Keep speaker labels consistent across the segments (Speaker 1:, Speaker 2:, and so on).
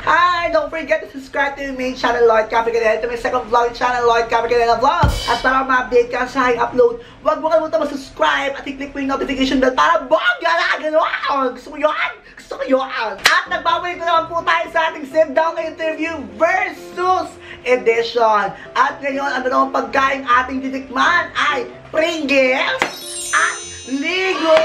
Speaker 1: Hi! Don't forget to subscribe to my main channel, Lloyd Capricanela, to my second vlog channel, Lloyd Capricanela Vlogs. At para ma-update ka sa aking upload, huwag mo kalimutan mag-subscribe at i-click mo yung notification bell para bongga na! Gano'n! Gusto mo yun? Gusto ko yun! At nagbabalik na naman po tayo sa ating sit-down interview versus edition. At ngayon, ano naman pagkain ating titikman ay Pringles at Ligo!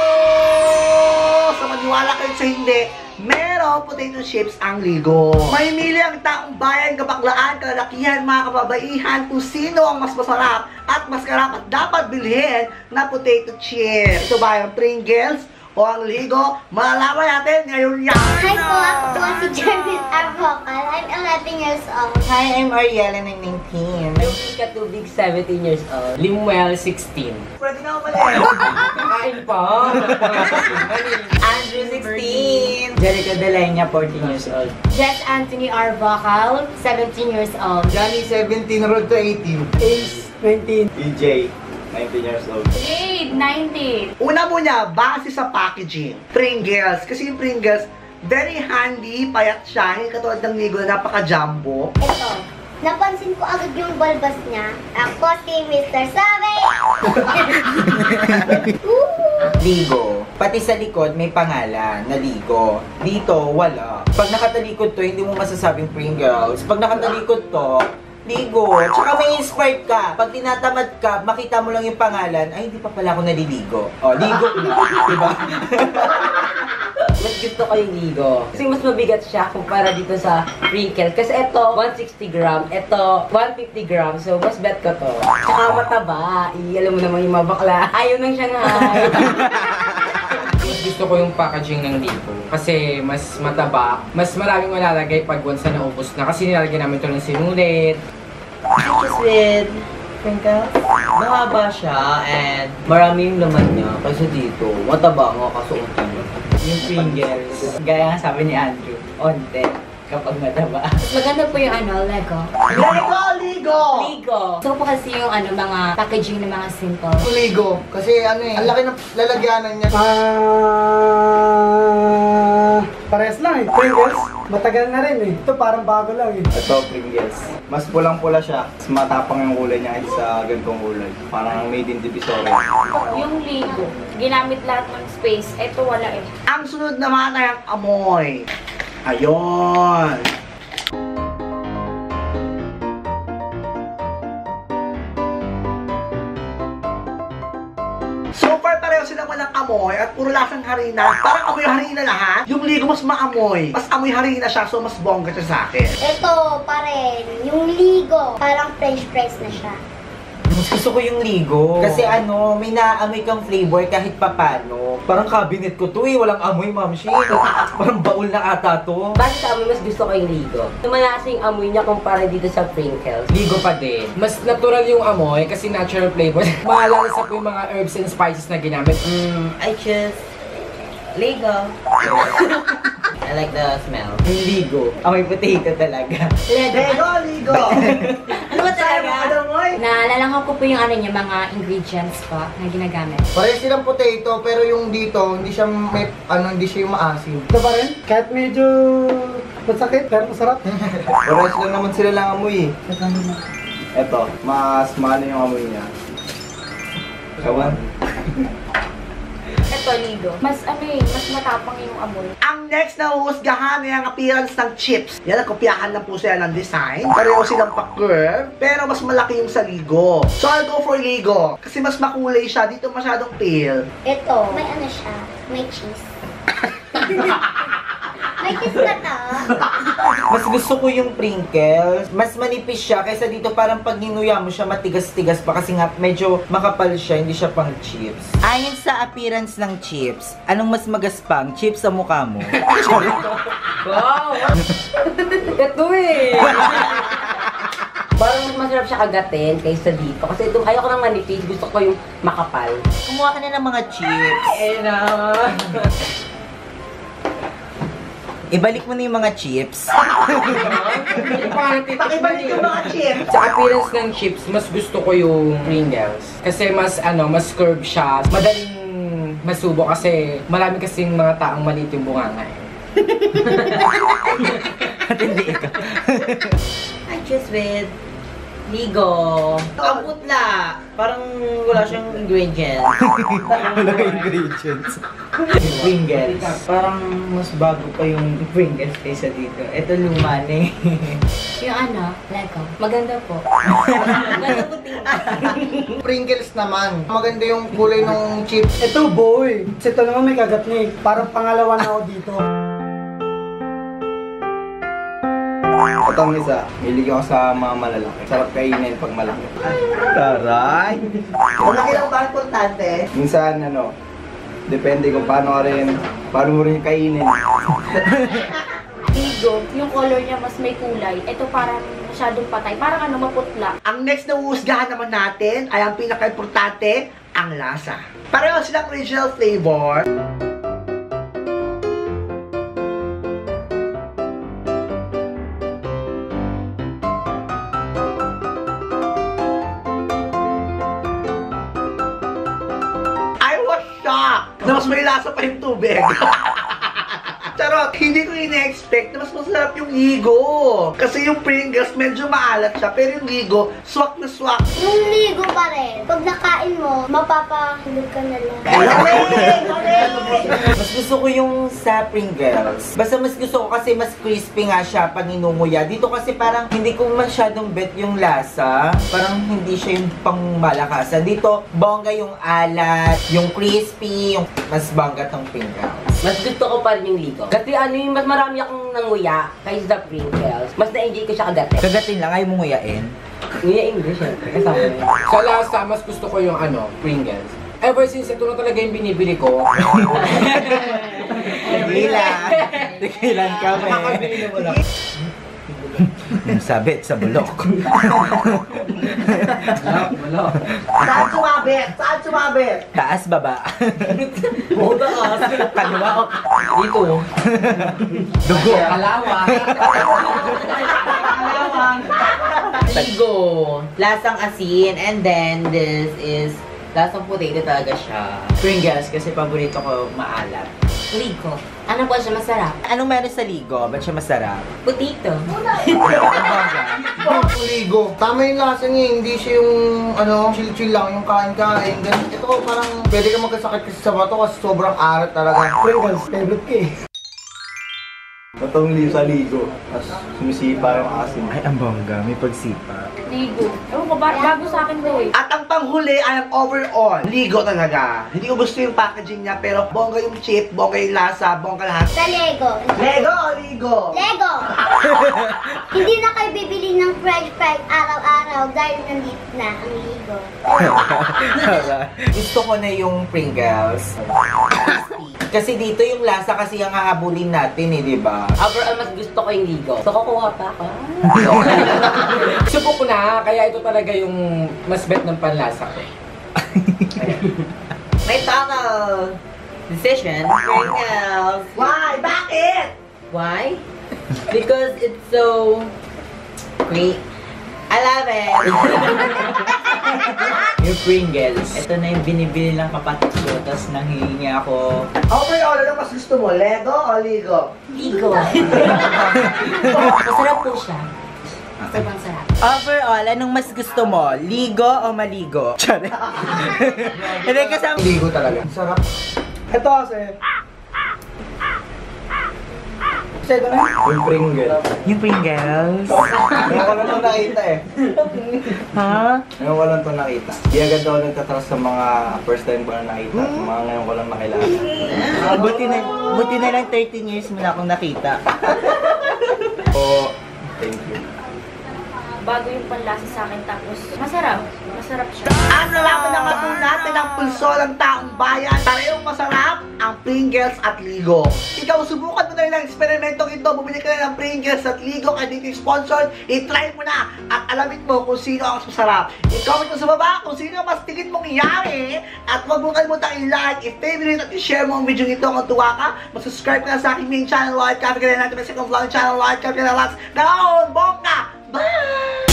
Speaker 1: So maniwala kayo sa hindi, merong potato chips ang Ligo. May mili ang taong bayan, kabaklaan, kalalakihan, mga kababaihan kung sino ang mas masarap at mas karapat dapat bilhin na potato chips. Ito ba yung Pringles o ang Ligo? Malalaman natin ngayon yan!
Speaker 2: Hi po, ako po si Jervis Arvocal. I'm 11 years old.
Speaker 3: Hi, I'm Ariel and I'm 19.
Speaker 4: I'm Katubig, 17 years old. Limuel, 16.
Speaker 1: Pwede na umali.
Speaker 4: Kain po.
Speaker 3: Andrew, 16. Jericho Delenya, 14 years old.
Speaker 2: Jess Anthony Arvocal, 17 years old.
Speaker 5: Johnny, 17, road to 18.
Speaker 4: Ace, 19.
Speaker 5: EJ, 19 years old.
Speaker 2: Jade, 19.
Speaker 1: Una muna, base sa packaging. Pringles. Kasi yung Pringles, very handy, payat siya. Hindi katulad ng Ligo na napaka-jumbo.
Speaker 2: Ito, napansin ko agad yung balbas niya. Ako si Mr. Sabe.
Speaker 3: Ligo. Pati sa likod may pangalan na Ligo. Dito, wala. Pag nakatalikod to, hindi mo masasabing Pringles. Pag nakatalikod to, Ligo. Tsaka may inspired ka. Pag tinatamad ka, makita mo lang yung pangalan, ay, hindi pa pala ako naliligo. O, Ligo na. Diba?
Speaker 4: Mas gusto ko yung Ligo. Kasi mas mabigat siya kumpara dito sa Pringles. Kasi ito, 160 gram. Ito, 150 gram. So, mas bet ko to. Tsaka mataba. Alam mo naman yung mga bakla. Ayaw ng Shanghai.
Speaker 6: Mas gusto ko yung packaging ng Ligo kasi mas mataba, mas maraming malalagay pag once na naubos na kasi nilalagyan namin ito ng sinulit.
Speaker 3: Just with Pringles. Mahaba siya and maraming laman niya kasi dito, mataba nga kasuot niya. Yung Pringles, gaya nga sabi ni Andrew, onte kapag mataba.
Speaker 2: Maganda po yung Lego.
Speaker 1: Ligo! Ligo!
Speaker 2: Ligo. So po kasi yung mga packaging ng mga simple.
Speaker 5: Ligo. Kasi ang laki ng lalagyanan niya.
Speaker 7: Parehas lang eh. Pringles, matagal na rin eh. Ito parang bago lang eh.
Speaker 5: Ito, Pringles. Mas pulang-pula siya. Mas matapang yung kulay niya kahit sa ganitong kulay. Parang made in Divisoria.
Speaker 8: Yung Ligo, ginamit lahat ng space. Ito wala eh.
Speaker 1: Ang sunod naman ay ang amoy. Ayon. So far, pareho silang walang amoy at puro lasang harina. Parang amoy harina lahat. Yung Ligo mas maamoy. Mas amoy harina siya, so mas bongga siya sa akin.
Speaker 2: Ito pa rin, yung Ligo. Parang french fries na siya.
Speaker 3: Mas gusto ko yung Ligo. Kasi may naaamoy kang flavor kahit papano. Parang cabinet ko to eh, walang amoy, ma'am shit. Parang baul na ata to.
Speaker 4: Base sa amoy, mas gusto ko yung Ligo. Tumalasing amoy niya kumpara dito sa Pringles.
Speaker 6: Ligo pa din. Mas natural yung amoy kasi natural flavor. Malalasa po yung mga herbs and spices na ginamit.
Speaker 3: I choose Ligo. I like the smell. Yung Ligo. Amoy potato talaga.
Speaker 1: Ligo! Ligo!
Speaker 8: Ano ba talaga?
Speaker 1: Amoy?
Speaker 8: Naalala ko po yung niya, mga ingredients po na ginagamit.
Speaker 5: Parehas silang potato, pero yung dito, hindi siya may, hindi siya yung maasim.
Speaker 7: Ito pa rin, kahit medyo masakit, pero masarap.
Speaker 5: Parehas lang naman sila lang amoy eh. Ito, mas maano yung amoy niya. Kawan?
Speaker 8: Ito Ligo. Mas mas matapang yung amoy.
Speaker 1: Ang next na uhusgahan ay ang appearance ng chips. Yan, nakopyahan lang po sila ng design. Pareho silang pa-curve, pero mas malaki yung sa Ligo. So, I'll go for Ligo. Kasi mas makulay siya. Dito masyadong pale.
Speaker 2: Ito, may siya, may cheese. May cheese na to.
Speaker 3: Mas gusto ko yung Pringles. Mas manipis siya kaysa dito parang pag ninuya mo siya matigas-tigas pa kasi nga medyo makapal siya, hindi siya pang chips. Ayon sa appearance ng chips, anong mas magaspang? Chips sa mukha mo?
Speaker 4: Wow! Ito eh! Parang mas masarap siya kagatin kaysa dito. Kasi ito, ayoko ng manipis. Gusto ko yung makapal.
Speaker 3: Kumuha ka na ng mga chips. Ibalik mo na yung mga chips.
Speaker 1: Pakibalik yung mga chips.
Speaker 6: Sa appearance ng chips, mas gusto ko yung Pringles. Kasi mas curve siya. Madaling masubo kasi marami kasing mga taong maliit yung bunganga eh.
Speaker 3: At hindi ikaw.
Speaker 4: I choose with Ligo. Ang putla. Parang wala siyang ingredients.
Speaker 3: Wala ingredients. Pringles. Parang mas bago pa yung Pringles kaysa dito. Ito luma na eh.
Speaker 8: Yung ano, Lego. Maganda po.
Speaker 4: Maganda po tingnan.
Speaker 5: Pringles naman. Maganda yung kulay ng chips.
Speaker 7: Ito, boy. Kasi ito naman may kagat na eh. Parang pangalawa na ako dito.
Speaker 5: Itong isa, hilig ako sa mga malalaki. Sarap kainin pag malaki. Taray!
Speaker 1: Malaki lang ba importante?
Speaker 5: Minsan, depende kung paano mo rin kainin.
Speaker 8: Ligo, yung color niya mas may kulay. Ito parang masyadong patay. Parang ano, maputla.
Speaker 1: Ang next na uusgahan naman natin ay ang pinaka-importante, ang lasa. Pareho silang original flavor. Na mas may lasa pa yung tubig. Charot, hindi ko ina-expect na mas masarap yung Ligo. Kasi yung Pringles medyo maalat siya, pero yung Ligo, swak na swak.
Speaker 2: Yung Ligo pa rin. Pag nakain mo, mapapahulog ka na lang.
Speaker 3: Mas gusto ko yung sa Pringles. Basta mas gusto ko kasi mas crispy nga siya pag inunguya. Dito kasi parang hindi ko masyadong bet yung lasa. Parang hindi siya yung pang malakasan. Dito, bongga yung alat, yung crispy, yung mas bongga tong Pringles.
Speaker 4: Mas gusto ko pa rin yung Ligo. Kasi ano yung mas marami akong nanguya kaysa sa Pringles. Mas na-enjoy ko siya kagatin.
Speaker 3: Kagatin lang, ayaw mo nguyain.
Speaker 4: Nguya English, syempre. Kasama yun.
Speaker 6: Sa lasa, mas gusto ko yung Pringles. Ever since ito na talaga yung binibili ko.
Speaker 3: Tigilan kami.
Speaker 6: Nakakabili mo lang.
Speaker 3: Sabit sa bulok.
Speaker 6: Wala.
Speaker 1: Saan sumabit? Saan sumabit?
Speaker 3: Taas, baba.
Speaker 4: Buta ka.
Speaker 3: Kaliwa o
Speaker 6: Dito.
Speaker 3: dugo.
Speaker 6: Kalawang. Kalawang.
Speaker 3: Ligo. Lasang asin. And then, this is lasang potato talaga siya. Pringles kasi paborito ko maalat.
Speaker 8: Ligo. Ano po siya masarap?
Speaker 3: Anong meron sa Ligo? Ba't siya masarap?
Speaker 8: Putito.
Speaker 5: Ligo. Tama yung lasa niya, hindi siya yung chill-chill lang, yung kain-kain. Ganun. Ito parang pwede ka magkasakit kasi sa bato kasi sobrang arat talaga.
Speaker 7: Pringles, favorite ko eh.
Speaker 5: Totoong sa Ligo. Tapos sumisipa yung asin.
Speaker 3: Ay, ang bongga. May pagsipa.
Speaker 8: Ligo. Ewan ko, bago sa akin to eh.
Speaker 1: At ang panghuli ay ang overall. Ligo talaga. Hindi ko gusto yung packaging niya, pero bongga yung chip, bongga yung lasa, bongga lahat.
Speaker 2: Sa Lego.
Speaker 1: Lego o Ligo?
Speaker 2: Lego! Hindi na kayo bibili ng french fries araw-araw dahil nandito na ang Ligo.
Speaker 3: Gusto ko na yung Pringles. Kasi dito yung lasa kasi ang hahabulin natin eh, di ba?
Speaker 4: Overall, mas gusto ko yung Ligo. So, kukuha pa ako.
Speaker 6: Subok ko na, kaya ito talaga yung mas bet ng panlasa ko.
Speaker 3: May total decision, Pringles.
Speaker 1: Why? Bakit?
Speaker 3: Why? Because it's so great. I love it! Yung Pringles. Ito na yung binibili ng kapatid ko, tapos nanghihingi ako.
Speaker 1: Overall, ano mas gusto mo? Lego o Ligo?
Speaker 8: Ligo. Masarap po siya. Sobrang sarap.
Speaker 3: Overall, anong mas gusto mo? Ligo o maligo? Sorry. Hindi kasi ang...
Speaker 5: Ligo talaga. Sarap.
Speaker 7: Ito kasi. Kasi ito na.
Speaker 5: Yung Pringles.
Speaker 3: Yung Pringles?
Speaker 5: Ngayon ko lang ito nakita eh.
Speaker 3: Ha?
Speaker 5: Ngayon ko lang ito nakita. Di agad ako nagtatrust sa mga first time ko na nakita. Mga ngayon ko lang nakilala.
Speaker 3: Buti na lang 13 years mo na akong nakita.
Speaker 5: So, thank you.
Speaker 8: Bago yung panlasa sa akin, tapos masarap. Masarap siya.
Speaker 1: Ang nalaman na matulad natin ang pulso ng taong bayan. Parehong masarap ang Pringles at Ligo. Ikaw, subukan mo na rin ang eksperimentong ito. Bumili ka na ng Pringles at Ligo kahit dito yung sponsor. I-try mo na at alamin mo kung sino ang mas masarap. I-comment mo sa baba kung sino ang mas tingin mong iyari. At huwag mo kalimutang i-like, i-favorite at i-share mo ang video ito kung tuwa ka. Mag-subscribe ka na sa aking main channel, Lloyd Cafe ka na natin. May second vlog channel, Lloyd Cafe ka na Lats. Ngayon, bongga! Bye!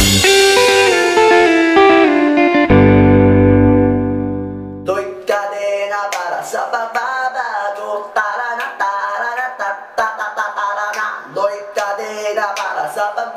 Speaker 1: Doy cadena para sa usapan